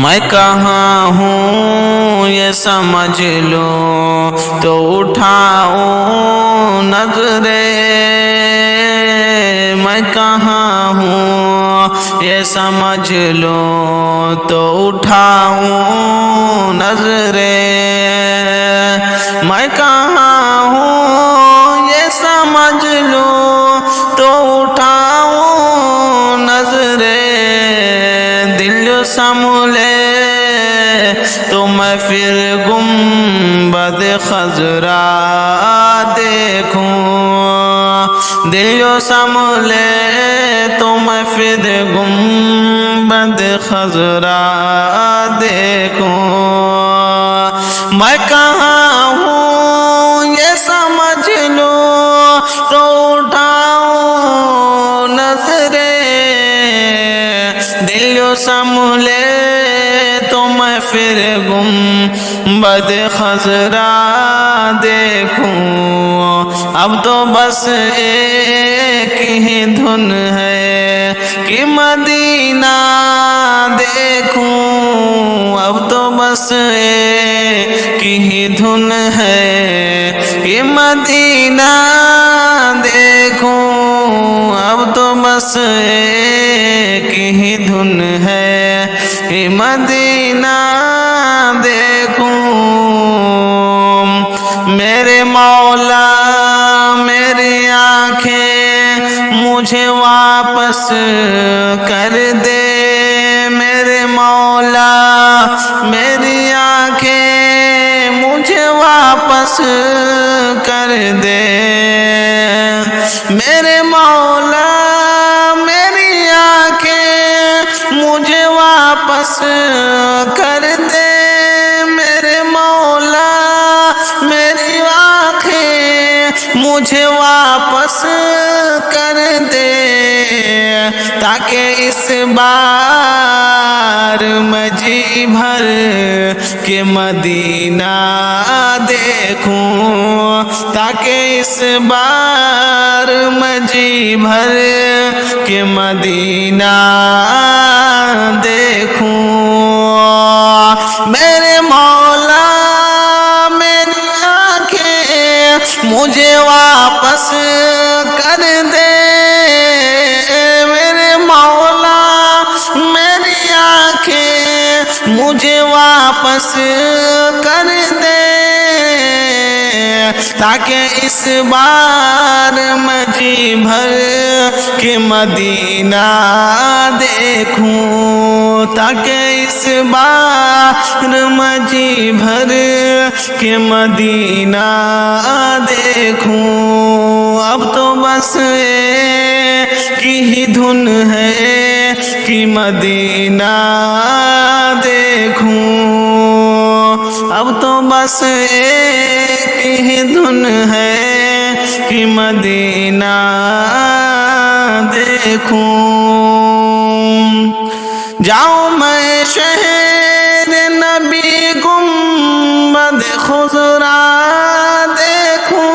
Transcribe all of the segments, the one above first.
میں کہاں ہوں یہ سمجھ لو تو اٹھاؤ نظریں، میں کہاں ہوں یہ سمجھ لو تو اٹھاؤ نظریں، میں کہاں ہوں یہ سمجھ لو تو اٹھاؤ نظریں، دل سنبھلے تو میں پھر گنبد خضرا دیکھوں، دل جو سنبھلے تو میں پھر گنبد خضرا دیکھوں، میں کہاں ہوں یہ سمجھ لو تو اٹھاؤ نظریں، دل جو سنبھلے تو میں پھر گنبد خضرا دیکھوں، اب تو بس ایک ہی دھن ہے کہ مدینہ دیکھوں، اب تو بس ایک ہی دھن ہے کہ مدینہ دیکھوں، اب تو بس ایک ہی دھن ہے کہ مدینہ دیکھوں، میرے مولا میری آنکھیں مجھے واپس کر دے، میرے مولا میری آنکھیں مجھے واپس کر دے، میرے مولا میری آنکھیں مجھے واپس کر دے، میرے مولا میری آنکھیں مجھے واپس کر دے، تاکہ اس بار میں جی بھر کے مدینہ دیکھوں، تاکہ اس بار میں جی بھر کے مدینہ دیکھوں، میرے مولا میری آنکھیں مجھے واپس کر دے، میرے مولا میری آنکھیں مجھے واپس کر دے، تاکہ اس بار میں جی بھر کے مدینہ دیکھوں، تاکہ اس بار میں جی بھر کے مدینہ دیکھوں، اب تو بس ایک ہی دھن ہے کہ مدینہ دیکھوں، اب تو بس ایک ہی دھن ہے کہ مدینہ دیکھوں، جاؤں میں شہر نبی گنبد خضرا دیکھوں،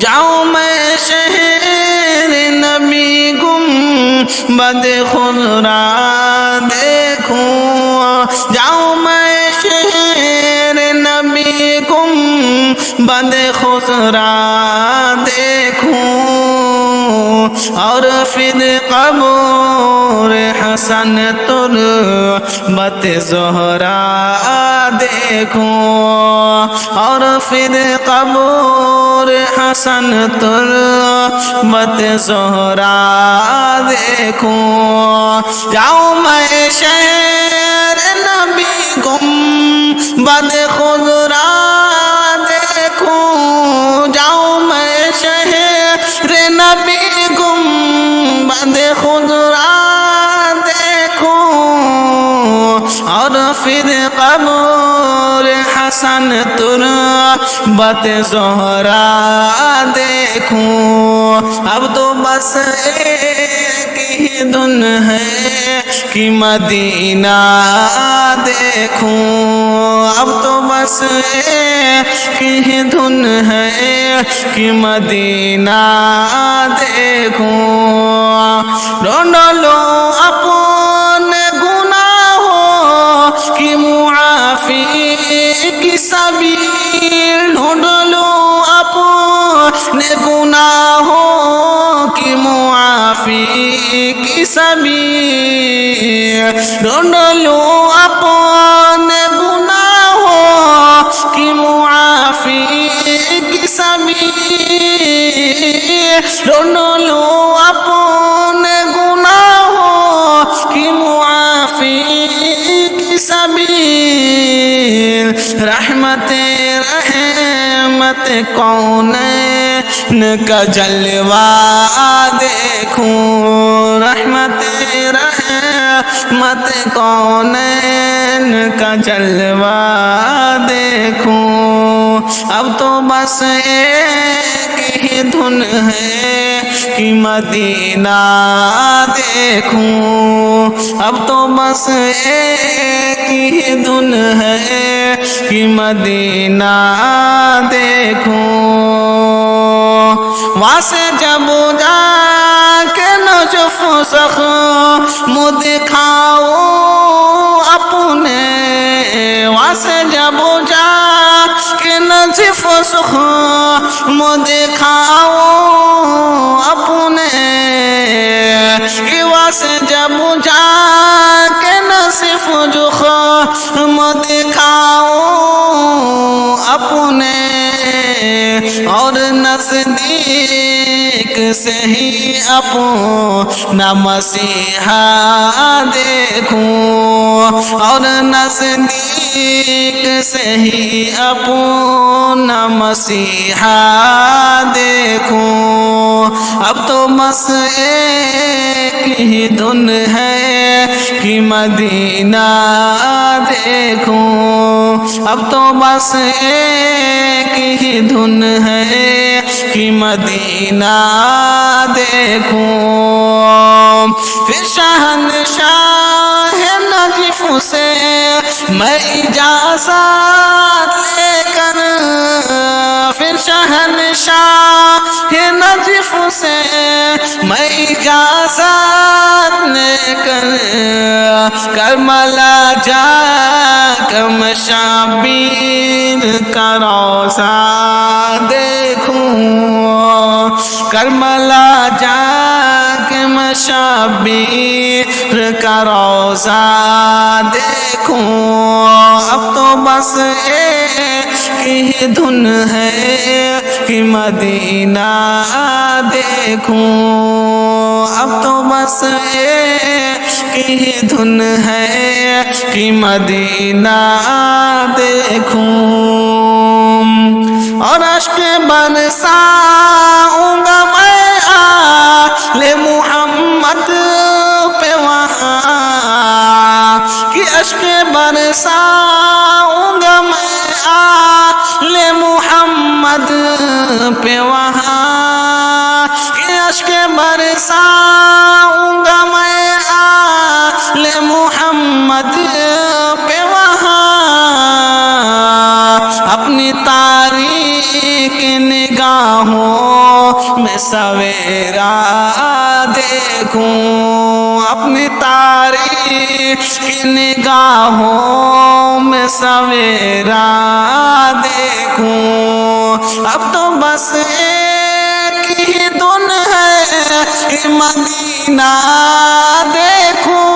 جاؤں میں شہر نبی گنبد خضرا دیکھوں، جاؤں میں شہر نبی گنبد خضرا دیکھوں، اور پھر قبر حسن تربت زہرا دیکھوں، اور پھر قبر حسن تربت زہرا دیکھوں، جاؤں میں شہر نبی گنبد خضرا دیکھوں، جاؤں میں شہر نبی گنبد خضرا دیکھوں، اور پھر قبر حسن تربت زہرا دیکھوں، اب تو بس ایک ہی دھن ہے کہ مدینہ دیکھوں، اب تو بس ایک ہی دھن ہے کہ مدینہ دیکھوں، ڈھونڈ لو اپنے گناہوں کی معافی کی سبیل، ڈھونڈ لو اپنے گناہوں کی معافی کی سبیل، ڈھونڈ لو اپنے گناہوں کی معافی کی سبیل، ڈھونڈ لو اپنے گناہوں کی معافی کی سبیل، رحمت کونین کا جلوہ دیکھوں، رحمت کونین کا جلوہ دیکھوں، اب تو بس ایک ہی دھن ہے کہ مدینہ دیکھوں، اب تو بس ایک ہی دھن ہے کہ مدینہ دیکھوں، وہاں سے جب جا کے نجف زخم دکھاؤ اپنے، وہاں سے جب جا کے نجف زخم دکھاؤ اپنے، وہاں سے جب جا کے نجف زخم دکھاؤ اپنے، اور نزدیک سے ہی اپنا مسیحا دیکھوں، اور نزدیک سے ہی اپنا مسیحا دیکھوں، اب تو بس ایک ہی دھن ہے کہ مدینہ دیکھوں، اب تو بس ایک ہی دھن ہے کہ مدینہ دیکھوں، پھر شہنشاہ نجف سے میں اجازت لے کر، پھر شہنشاہ نجف سے میں اجازت لے کر، کربلا جا کر مشابیر کا روضہ دیکھوں، کربلا جا کے مشابیر کا روضہ دیکھوں، اب تو بس ایک ہی دھن ہے کہ مدینہ دیکھوں، اب تو بس ایک ہی دھن ہے کہ مدینہ دیکھوں، اور اشک برساؤں گا میں آل محمد پہ وہاں، کہ اشک برساؤں گا میں آل محمد پہ وہاں، کہ اشک برساؤں گا میں آل محمد پہ وہاں، اپنی تاریک نگاہوں میں سویرا دیکھوں، اپنی تاریک نگاہوں میں سویرا دیکھوں، اب تو بس ایک ہی دھن ہے کہ مدینہ دیکھوں،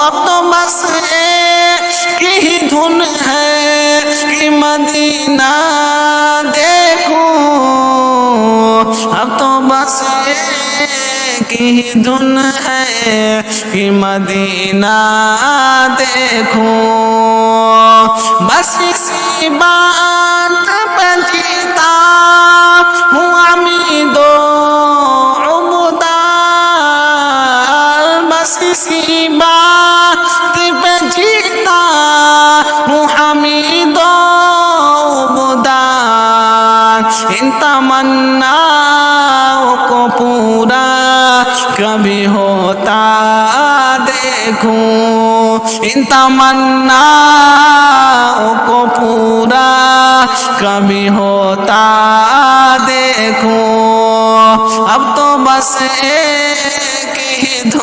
اب تو بس ایک ہی دھن ہے کہ مدینہ دیکھوں، اب تو بس ایک ہی دھن ہے کہ مدینہ دیکھوں، بس اسی بات پہ جیتا ہوں امید و عبدال، بس اسی بات پہ جیتا ہوں حمید و عبدال، ان تمناؤں کو پورا کبھی ہوتا دیکھوں، ان تمناؤں کو پورا کبھی ہوتا دیکھوں، اب تو بس ایک ہی